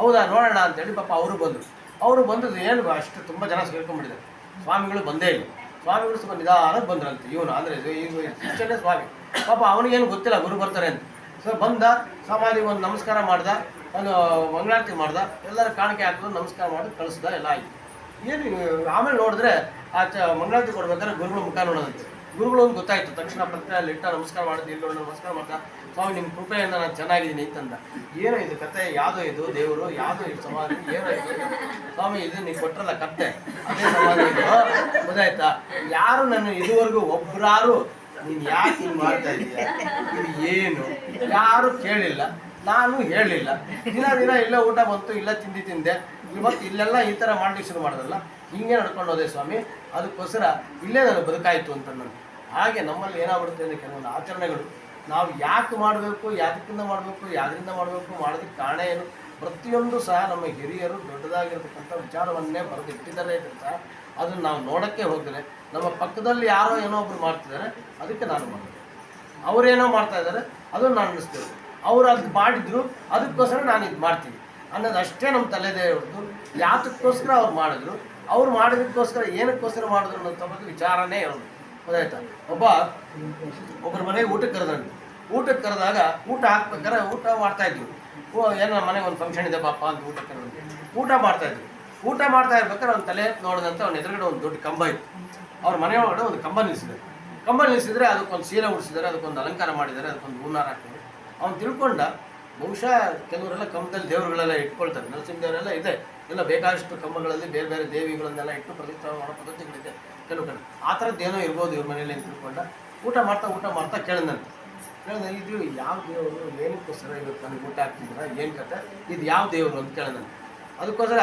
ಹೌದಾ, ನೋಡೋಣ ಅಂತೇಳಿ ಪಾಪ ಅವರು ಬಂದದ್ದು ಏನು ಅಷ್ಟು ತುಂಬ ಜನ ಸೇರ್ಕೊಂಡ್ಬಿಟ್ಟಿದ್ದಾರೆ. ಸ್ವಾಮಿಗಳು ಬಂದೇ ಇಲ್ಲ. ಸ್ವಾಮಿಗಳು ಸ್ವಲ್ಪ ನಿಧಾನಕ್ಕೆ ಬಂದ್ರಂತೆ. ಇವನು ಅಂದರೆ ಈಗ ಶಿಷ್ಯನೇ ಸ್ವಾಮಿ. ಪಾಪ ಅವನಿಗೇನು ಗೊತ್ತಿಲ್ಲ ಗುರು ಬರ್ತಾರೆ ಅಂತ. ಸೊ ಬಂದ, ಸಮಾಧಿಗೆ ಒಂದು ನಮಸ್ಕಾರ ಮಾಡ್ದ, ಒಂದು ಮಂಗಳಾರತಿ ಮಾಡ್ದ, ಎಲ್ಲರ ಕಾಣಿಕೆ ಹಾಕಿದ್ರು, ನಮಸ್ಕಾರ ಮಾಡಿ ಕಳಿಸ್ದ, ಎಲ್ಲ ಆಯಿತು. ಏನು ಆಮೇಲೆ ನೋಡಿದ್ರೆ ಆ ಮಂಗಳಾರತಿ ಕೊಡ್ಬೇಕಾದ್ರೆ ಗುರುಗಳ ಮುಖ ನೋಡೋದಂತೆ. ಗುರುಗಳು ಒಂದು ಗೊತ್ತಾಯಿತು ತಕ್ಷಣ, ಪತ್ರ ಅಲ್ಲಿ ಇಟ್ಟ ನಮಸ್ಕಾರ ಮಾಡಿದ್ದು, ಇಲ್ಲಿ ನಮಸ್ಕಾರ ಮಾಡ್ದ, ಸ್ವಾಮಿ ನಿಮ್ಮ ಕೃಪೆಯಿಂದ ನಾನು ಚೆನ್ನಾಗಿದ್ದೀನಿ ಅಂತಂದ. ಏನೋ ಇದು ಕತೆ, ಯಾವುದೋ ಇದು ದೇವರು, ಯಾವುದೋ ಇದು ಸಮಾಧಿ, ಏನೋ ಇದು ಸ್ವಾಮಿ, ಇದು ನೀವು ಕೊಟ್ಟರಲ್ಲ ಕತೆ, ಅದೇ ಸಮಾಧಿ ಇದು, ಗೊತ್ತಾಯ್ತಾ. ಯಾರು ನನ್ನ ಇದುವರೆಗೂ ಒಬ್ಬರಾರು ನೀನು ಯಾಕೆ ಹಿಂಗೆ ಮಾಡ್ತಾ ಇದೀಯ, ಇದು ಏನು ಯಾರು ಕೇಳಿಲ್ಲ, ನಾನು ಹೇಳಲಿಲ್ಲ. ದಿನ ಇಲ್ಲ ಊಟ ಬಂತು, ಇಲ್ಲ ತಿಂದೆ, ಇವತ್ತು ಇಲ್ಲೆಲ್ಲ ಈ ಥರ ಮಾಡ್ಲಿಕ್ಕೆ ಶುರು ಮಾಡಿದ್ರಲ್ಲ, ಹಿಂಗೆ ನಡ್ಕೊಂಡು ಹೋದೆ ಸ್ವಾಮಿ, ಅದಕ್ಕೋಸ್ಕರ ಇಲ್ಲೇ ನಾನು ಬದುಕಾಯಿತು ಅಂತ. ನಾನು ಹಾಗೆ ನಮ್ಮಲ್ಲಿ ಏನಾಗ್ಬಿಡುತ್ತೆ ಅಂದರೆ ಕೆಲವೊಂದು ಆಚರಣೆಗಳು ನಾವು ಯಾಕೆ ಮಾಡಬೇಕು, ಯಾತಕ್ಕಿಂತ ಮಾಡಬೇಕು, ಯಾವ್ದರಿಂದ ಮಾಡಬೇಕು, ಮಾಡೋದಕ್ಕೆ ಕಾರಣ ಏನು, ಪ್ರತಿಯೊಂದು ಸಹ ನಮ್ಮ ಹಿರಿಯರು ದೊಡ್ಡದಾಗಿರ್ತಕ್ಕಂಥ ವಿಚಾರವನ್ನೇ ಬರೆದಿಟ್ಟಿದ್ದಾರೆ ಅಂತ ಅದನ್ನು ನಾವು ನೋಡೋಕ್ಕೆ ಹೋಗ್ತಾರೆ. ನಮ್ಮ ಪಕ್ಕದಲ್ಲಿ ಯಾರೋ ಏನೋ ಒಬ್ರು ಮಾಡ್ತಿದ್ದಾರೆ, ಅದಕ್ಕೆ ನಾನು ಮಾಡ್ತೀನಿ. ಅವರೇನೋ ಮಾಡ್ತಾ ಇದ್ದಾರೆ, ಅದನ್ನು ನಾನು ಅನ್ನಿಸ್ತೇವೆ. ಅವ್ರು ಅದು ಮಾಡಿದ್ರು, ಅದಕ್ಕೋಸ್ಕರ ನಾನು ಇದು ಮಾಡ್ತೀನಿ ಅನ್ನೋದು ಅಷ್ಟೇ ನಮ್ಮ ತಲೆದೇ ಹೊರತು ಯಾತಕ್ಕೋಸ್ಕರ ಅವ್ರು ಮಾಡಿದ್ರು, ಅವ್ರು ಮಾಡೋದಕ್ಕೋಸ್ಕರ ಏನಕ್ಕೋಸ್ಕರ ಮಾಡಿದ್ರು ಅನ್ನೋ ಬಗ್ಗೆ ವಿಚಾರನೇ ಇರೋದು. ಗೊತ್ತಾಯ್ತಾ. ಒಬ್ಬರ ಮನೆಗೆ ಊಟಕ್ಕೆ ಕರೆದಾಗ ಊಟ ಹಾಕ್ಬೇಕಾದ್ರೆ ಊಟ ಮಾಡ್ತಾಯಿದ್ವಿ. ಏನೋ ಮನೆಗೆ ಒಂದು ಫಂಕ್ಷನ್ ಇದೆ ಪಾಪ ಅಂತ ಊಟ ಮಾಡ್ತಾಯಿದ್ವಿ. ಊಟ ಮಾಡ್ತಾ ಇರ್ಬೇಕಾದ್ರೆ ಅವ್ನ ತಲೆ ನೋಡಿದಂತೆ ಅವ್ನ ಎದುರುಗಡೆ ಒಂದು ದೊಡ್ಡ ಕಂಬ ಇತ್ತು. ಅವ್ರ ಮನೆ ಒಳಗಡೆ ಒಂದು ಕಂಬ ನಿಲ್ಲಿಸಿದ್ರೆ ಅದಕ್ಕೊಂದು ಸೀರೆ ಉಡಿಸಿದ್ದಾರೆ, ಅದಕ್ಕೊಂದು ಅಲಂಕಾರ ಮಾಡಿದ್ದಾರೆ, ಅದಕ್ಕೊಂದು ಹೂನಾರ ಹಾಕಿದ್ದಾರೆ. ಅವ್ನು ತಿಳ್ಕೊಂಡ, ಬಹುಶಃ ಕೆಲವರೆಲ್ಲ ಕಂಬದಲ್ಲಿ ದೇವರುಗಳೆಲ್ಲ ಇಟ್ಕೊಳ್ತಾರೆ, ನರಸಿಂಹದೇವರೆಲ್ಲ ಇದೆ, ಎಲ್ಲ ಬೇಕಾದಷ್ಟು ಕಂಬಗಳಲ್ಲಿ ಬೇರೆ ಬೇರೆ ದೇವಿಗಳನ್ನೆಲ್ಲ ಇಟ್ಟು ಪ್ರತಿಷ್ಠಾನ ಮಾಡೋ ಪದ್ಧತಿಗಳಿದೆ ಕೆಲವು ಕಡೆ. ಆ ಥರದ್ದು ಏನೋ ಇರ್ಬೋದು ಇವ್ರ ಮನೇಲಿ ಅಂತ ತಿಳ್ಕೊಂಡ. ಊಟ ಮಾಡ್ತಾ ಕೇಳಿದೆ, ಇದು ಯಾವ ದೇವರು, ಏನಕ್ಕೋಸ್ಕರ ಇವತ್ತು ನನಗೆ ಊಟ ಹಾಕ್ತಿದ್ದೀರ, ಏನು ಕತೆ, ಇದು ಯಾವ ದೇವರು ಅಂತ ಕೇಳಿದಂತೆ. ಅದಕ್ಕೋಸ್ಕರ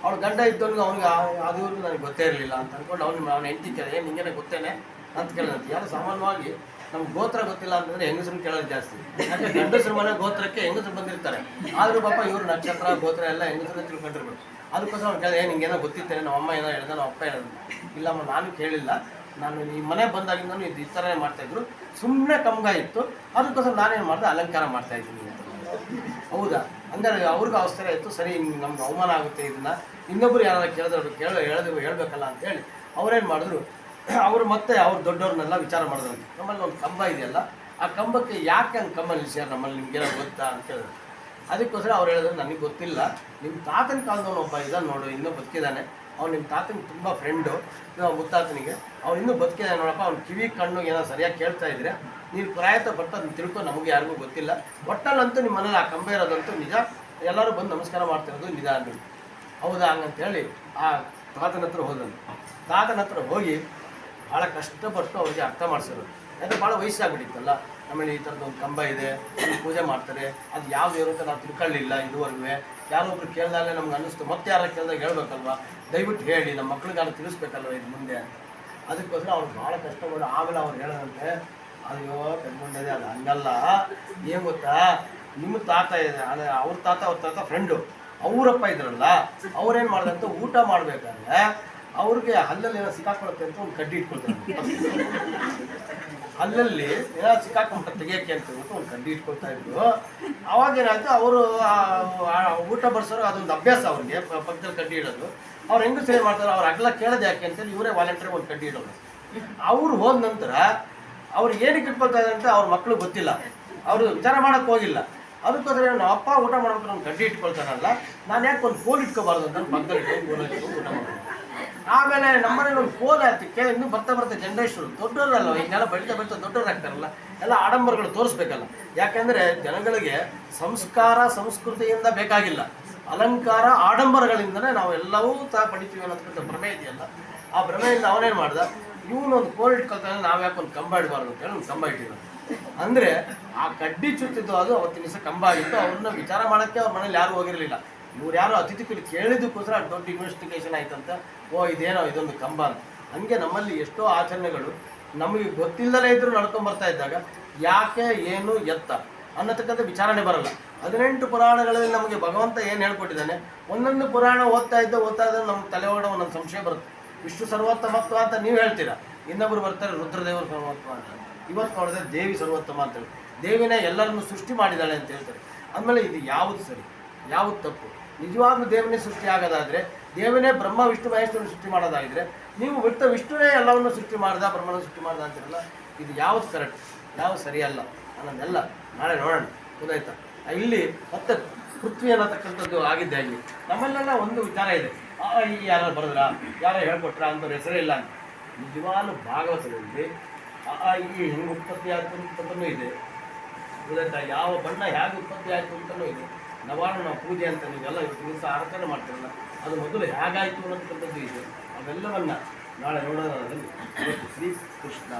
ಅವ್ಳ ಗಂಡ ಇದ್ದವನಿಗೆ ಅವ್ನಿಗೆ ಆ ದೇವ್ರಿಗೆ ನನಗೆ ಗೊತ್ತೇ ಇರಲಿಲ್ಲ ಅಂತ ಅಂದ್ಕೊಂಡು ಅವನ ಹೆಂಡತಿ ಕೇಳಿದೆ, ನಿಂಗೇನೆ ಗೊತ್ತೇನೆ ಅಂತ ಕೇಳಿದಂತೆ. ಯಾರು ಸಾಮಾನ್ಯವಾಗಿ ನಮ್ಗೆ ಗೋತ್ರ ಗೊತ್ತಿಲ್ಲ ಅಂತಂದರೆ ಹೆಂಗಸ್ರನ್ನ ಕೇಳೋದು ಜಾಸ್ತಿ. ಯಾಕೆ ಗಂಡಸ್ರ ಮನೆ ಗೋತ್ರಕ್ಕೆ ಹೆಂಗಸ್ರು ಬಂದಿರ್ತಾರೆ, ಆದರೂ ಪಾಪ ಇವರು ನಕ್ಷತ್ರ ಗೋತ್ರ ಎಲ್ಲ ಹೆಂಗಸ್ರನ್ನ ತಿಳ್ಕೊಂಡಿರ್ಬೇಕು. ಅದಕ್ಕೋಸ್ಕರ ಅವ್ನು ಕೇಳಿದೆ, ನಿಂಗೇನೋ ಗೊತ್ತಿತ್ತೇನೆ, ನಮ್ಮ ಅಮ್ಮ ಏನೋ ಹೇಳಿದ, ನಮ್ಮ ಅಪ್ಪ ಹೇಳಿದ್ರು. ಇಲ್ಲಮ್ಮ ನಾನು ಕೇಳಿಲ್ಲ, ನಾನು ಈ ಮನೆ ಬಂದಾಗಿಂದನೂ ಇದು ಈ ಥರನೇ ಮಾಡ್ತಾಯಿದ್ರು, ಸುಮ್ಮನೆ ಕಮ್ಗ ಇತ್ತು, ಅದಕ್ಕೋಸ್ಕರ ನಾನೇನು ಮಾಡಿದೆ, ಅಲಂಕಾರ ಮಾಡ್ತಾಯಿದ್ದೀನಿ ಅಂತ. ಹೌದಾ, ಅಂದರೆ ಅವ್ರಿಗೂ ಅವಸರ ಇತ್ತು, ಸರಿ ನಮ್ಗೆ ಅವಮಾನ ಆಗುತ್ತೆ, ಇದನ್ನು ಇನ್ನೊಬ್ಬರು ಯಾರು ಕೇಳಿದ್ರು ಹೇಳ್ಬೇಕಲ್ಲ ಅಂತೇಳಿ ಅವ್ರೇನು ಮಾಡಿದ್ರು, ಅವರು ಮತ್ತೆ ಅವ್ರು ದೊಡ್ಡವ್ರನ್ನೆಲ್ಲ ವಿಚಾರ ಮಾಡಿದ್ರು. ನಮ್ಮಲ್ಲಿ ಒಂದು ಕಂಬ ಇದೆಯಲ್ಲ, ಆ ಕಂಬಕ್ಕೆ ಯಾಕೆ ಹಂಗೆ ಕಂಬ ನಿಲ್ಲಿಸ್ಯಾರ ನಮ್ಮಲ್ಲಿ, ನಿಮ್ಗೇನೋ ಗೊತ್ತಾ ಅಂತ ಹೇಳಿದ್ರು. ಅದಕ್ಕೋಸ್ಕರ ಅವ್ರು ಹೇಳಿದ್ರು, ನನಗೆ ಗೊತ್ತಿಲ್ಲ, ನಿಮ್ಮ ತಾತನ ಕಾಲದವನು ಒಬ್ಬ ಇದ್ದಾನೆ ನೋಡು, ಇನ್ನೂ ಬದುಕಿದ್ದಾನೆ, ಅವ್ನು ನಿಮ್ಮ ತಾತನಿಗೆ ತುಂಬ ಫ್ರೆಂಡು, ಮುತ್ತಾತನಿಗೆ ಅವ್ನು ಇನ್ನೂ ಬದುಕಿದ್ದಾನೆ ನೋಡಪ್ಪ, ಅವ್ನು ಕಿವಿ ಕಣ್ಣು ಏನೋ ಸರಿಯಾಗಿ ಕೇಳ್ತಾ ಇದ್ರೆ ನೀನು ಪ್ರಾಯತ ಬಟ್ ಅದನ್ನ ತಿಳ್ಕೊ, ನಮಗೆ ಯಾರಿಗೂ ಗೊತ್ತಿಲ್ಲ, ಒಟ್ಟಲ್ಲಂತೂ ನಿಮ್ಮ ಮನೇಲಿ ಆ ಕಂಬ ಇರೋದಂತೂ ನಿಜ, ಎಲ್ಲರೂ ಬಂದು ನಮಸ್ಕಾರ ಮಾಡ್ತಿರೋದು ನಿಜ ಅಂದರು. ಹೌದಾ ಹಂಗಂತೇಳಿ ಆ ತಾತನ ಹತ್ರ ಹೋಗಿ ಭಾಳ ಕಷ್ಟಪಟ್ಟು ಅವ್ರಿಗೆ ಅರ್ಥ ಮಾಡಿಸೋದು. ಯಾಕಂದರೆ ಭಾಳ ವಯಸ್ಸಾಗ್ಬಿಟ್ಟಿತ್ತಲ್ಲ, ಆಮೇಲೆ ಈ ಥರದ್ದು ಒಂದು ಕಂಬ ಇದೆ, ಪೂಜೆ ಮಾಡ್ತಾರೆ, ಅದು ಯಾವ ದೇವರು ಅಂತ ನಾವು ತಿಳ್ಕೊಳ್ಳಿಲ್ಲ ಇದುವರೆಗೂ, ಯಾರೋ ಒಬ್ರು ಕೇಳಿದಾಗಲೇ ನಮ್ಗೆ ಅನ್ನಿಸ್ತು, ಮತ್ತೆ ಯಾರು ಕೇಳಿದಾಗ ಹೇಳ್ಬೇಕಲ್ವಾ, ದಯವಿಟ್ಟು ಹೇಳಿ ನಮ್ಮ ಮಕ್ಳಿಗಾರು ತಿಳಿಸ್ಬೇಕಲ್ವ ಇದು ಮುಂದೆ ಅಂತ. ಅದಕ್ಕೋಸ್ಕರ ಅವ್ರು ಭಾಳ ಕಷ್ಟಪಟ್ಟು ಆಮೇಲೆ ಅವ್ರು ಹೇಳೋದಂತೆ, ಅಯ್ಯೋ ಕಟ್ಕೊಂಡಿದೆ ಅದು ಹಂಗಲ್ಲ, ಏನು ಗೊತ್ತಾ, ನಿಮ್ಮ ತಾತ ಇದೆ ಅದೇ ಅವ್ರ ತಾತ ಫ್ರೆಂಡು ಅವರಪ್ಪ ಇದ್ರಲ್ಲ, ಅವ್ರೇನು ಮಾಡ್ದಂತ ಊಟ ಮಾಡಬೇಕಾದ್ರೆ ಅವ್ರಿಗೆ ಹಲ್ಲಲ್ಲಿ ಏನೋ ಸಿಕ್ಕಾಕೊಳುತ್ತೆ ಅಂತ ಒಂದು ಕಡ್ಡಿ ಇಟ್ಕೊಳ್ತಾರೆ. ಅಲ್ಲಲ್ಲಿ ಏನೋ ಸಿಕ್ಕಾಕೊಂಡ್ರೆ ತೆಗಿಯೋಕ್ಕೆ ಅಂತ ಹೇಳ್ಬಿಟ್ಟು ಒಂದು ಕಡ್ಡಿ ಇಟ್ಕೊಳ್ತಾ ಇದ್ರು. ಅವಾಗೇನಾಯ್ತು, ಅವರು ಊಟ ಬಡಿಸೋರು ಅದೊಂದು ಅಭ್ಯಾಸ ಅವ್ರಿಗೆ ಪಕ್ಕದಲ್ಲಿ ಕಡ್ಡಿ ಇಡೋದು. ಅವ್ರು ಹೆಂಗೂ ಸೇವ್ ಮಾಡ್ತಾರೆ, ಅವ್ರು ಅಗಲ ಕೇಳೋದು ಯಾಕೆ ಅಂತೇಳಿ ಇವರೇ ವಾಲಂಟಿಯರ್ ಒಂದು ಕಡ್ಡಿ ಇಡೋದು. ಅವ್ರು ಹೋದ ನಂತರ ಅವ್ರು ಏನಕ್ಕೆ ಇಟ್ಕೊಳ್ತಾ ಇದ್ದಾರೆ ಅಂತ ಅವ್ರ ಮಕ್ಳು ಗೊತ್ತಿಲ್ಲ, ಅವರು ವಿಚಾರ ಮಾಡೋಕ್ಕೆ ಹೋಗಿಲ್ಲ. ಅದಕ್ಕೋಸ್ಕರ ನಮ್ಮ ಅಪ್ಪ ಊಟ ಮಾಡ್ಬೇಕು ಒಂದು ಕಡ್ಡಿ ಇಟ್ಕೊಳ್ತಾರಲ್ಲ, ನಾನು ಯಾಕೆ ಒಂದು ಕೋಲ್ ಇಟ್ಕೋಬಾರ್ದು ಅಂತ ಪಕ್ಕದಲ್ಲಿ ಇಟ್ಕೊಂಡು ಊಟ ಮಾಡೋದು. ಆಮೇಲೆ ನಮ್ಮನೇಲಿ ಒಂದು ಕೋಲ್ ಆಯ್ತಕ್ಕೆ ಇನ್ನೂ ಬರ್ತಾ ಜನ್ರೇಷನ್ ದೊಡ್ಡವರಲ್ಲ, ಈಗೆಲ್ಲ ಬೆಳೀತಾ ದೊಡ್ಡವ್ರು ಆಗ್ತಾರಲ್ಲ, ಎಲ್ಲ ಆಡಂಬರಗಳು ತೋರಿಸ್ಬೇಕಲ್ಲ. ಯಾಕೆಂದರೆ ಜನಗಳಿಗೆ ಸಂಸ್ಕಾರ ಸಂಸ್ಕೃತಿಯಿಂದ ಬೇಕಾಗಿಲ್ಲ, ಅಲಂಕಾರ ಆಡಂಬರಗಳಿಂದನೇ ನಾವು ಎಲ್ಲವೂ ಪಡಿತೀವಿ ಅನ್ನೋದಕ್ಕಂಥ ಭ್ರಮೆ ಇದೆಯಲ್ಲ, ಆ ಭ್ರಮೆಯಿಂದ ಅವನೇನು ಮಾಡ್ದ, ಇವನೊಂದು ಕೋಲ್ ಇಟ್ಕೊಳ್ತಾನೆ, ನಾವು ಯಾಕೆ ಒಂದು ಕಂಬ ಇಡಬಾರ್ದು ಅಂತೇಳಿ ಒಂದು ಕಂಬ ಇಟ್ಟಿರೋದು. ಅಂದರೆ ಆ ಕಡ್ಡಿ ಚುತ್ತಿದ್ದು ಅದು ಅವತ್ತಿನ ದಿವಸ ಕಂಬ ಆಗಿತ್ತು. ಅವ್ರನ್ನ ವಿಚಾರ ಮಾಡೋಕ್ಕೆ ಅವ್ರ ಮನೇಲಿ ಯಾರು ಹೋಗಿರಲಿಲ್ಲ. ಇವ್ರು ಯಾರು ಅತಿಥಿ ಕೇಳಿದಕ್ಕೋಸ್ಕರ ದೊಡ್ಡ ಇನ್ವೆಸ್ಟಿಗೇಷನ್ ಆಯ್ತಂತ, ಇದೇನೋ ಇದೊಂದು ಕಂಬ ಅಂತ. ಹಂಗೆ ನಮ್ಮಲ್ಲಿ ಎಷ್ಟೋ ಆಚರಣೆಗಳು ನಮಗೆ ಗೊತ್ತಿಲ್ಲದೇ ಇದ್ರೂ ನಡ್ಕೊಂಡ್ಬರ್ತಾ ಇದ್ದಾಗ ಯಾಕೆ ಏನು ಎತ್ತ ಅನ್ನತಕ್ಕಂಥ ವಿಚಾರಣೆ ಬರಲ್ಲ. 18 ಪುರಾಣಗಳಲ್ಲಿ ನಮಗೆ ಭಗವಂತ ಏನು ಹೇಳ್ಕೊಟ್ಟಿದ್ದಾನೆ, ಒಂದೊಂದು ಪುರಾಣ ಓದ್ತಾ ಇದ್ದರೆ ನಮ್ಗೆ ತಲೆ ಒಳಗಡೆ ಒಂದೊಂದು ಸಂಶಯ ಬರುತ್ತೆ. ವಿಷ್ಣು ಸರ್ವೋತ್ತಮತ್ವ ಅಂತ ನೀವು ಹೇಳ್ತೀರಾ, ಇನ್ನೊಬ್ರು ಬರ್ತಾರೆ ರುದ್ರದೇವರ ಸರ್ವೋತ್ತಮ ಅಂತ, ಇವತ್ತು ನೋಡಿದ್ರೆ ದೇವಿ ಸರ್ವೋತ್ತಮ ಅಂತೇಳಿ, ದೇವಿನೇ ಎಲ್ಲರನ್ನು ಸೃಷ್ಟಿ ಮಾಡಿದ್ದಾಳೆ ಅಂತ ಹೇಳ್ತಾರೆ. ಆಮೇಲೆ ಇದು ಯಾವುದು ಸರಿ ಯಾವುದು ತಪ್ಪು? ನಿಜವಾಗ್ಲೂ ದೇವನೇ ಸೃಷ್ಟಿ ಆಗೋದಾದರೆ, ದೇವನೇ ಬ್ರಹ್ಮ ವಿಷ್ಣು ಮಹೇಶ್ವರನ್ನು ಸೃಷ್ಟಿ ಮಾಡೋದಾಗಿದ್ರೆ, ನೀವು ಬಿಟ್ಟು ವಿಷ್ಣುವೇ ಎಲ್ಲವನ್ನು ಸೃಷ್ಟಿ ಮಾಡ್ದ, ಬ್ರಹ್ಮನ ಸೃಷ್ಟಿ ಮಾಡ್ದ ಅಂತಿರಲ್ಲ, ಇದು ಯಾವುದು ಕರೆಕ್ಟ್ ಯಾವುದು ಸರಿಯಲ್ಲ ಅನ್ನೋದೆಲ್ಲ ನಾಳೆ ನೋಡೋಣ. ಗೊತ್ತಾಯ್ತಾ? ಇಲ್ಲಿ ಮತ್ತೆ ಪೃಥ್ವಿ ಅನ್ನತಕ್ಕಂಥದ್ದು ಆಗಿದ್ದೆ ಆಗಲಿ ನಮ್ಮಲ್ಲೆಲ್ಲ ಒಂದು ವಿಚಾರ ಇದೆ, ಈ ಯಾರು ಬರೆದ್ರ ಯಾರೋ ಹೇಳ್ಕೊಟ್ರ ಅಂಥವ್ರ ಹೆಸರೇ ಇಲ್ಲ ಅಂತ. ನಿಜವಾಗ್ಲೂ ಭಾಗವತದಲ್ಲಿ ಈ ಹೆಂಗೆ ಉತ್ಪತ್ತಿ ಆಯಿತು ಅಂತನೂ ಇದೆ, ಗೊತ್ತಾಯ್ತಾ? ಯಾವ ಬಣ್ಣ ಹೇಗೆ ಉತ್ಪತ್ತಿ ಆಯಿತು ಅಂತಲೂ ಇದೆ. ನವಾರ್ಣ ಪೂಜೆ ಅಂತ ನೀವೆಲ್ಲ ಇವತ್ತು ದಿವಸ ಆರಾಧನೆ ಮಾಡ್ತೀರಲ್ಲ, ಅದು ಮೊದಲು ಹೇಗಾಯಿತು ಅನ್ನೋದಕ್ಕಂಥದ್ದು ಇದೆ. ಅವೆಲ್ಲವನ್ನ ನಾಳೆ ನೋಡೋಣ. ಶ್ರೀ ಕೃಷ್ಣ.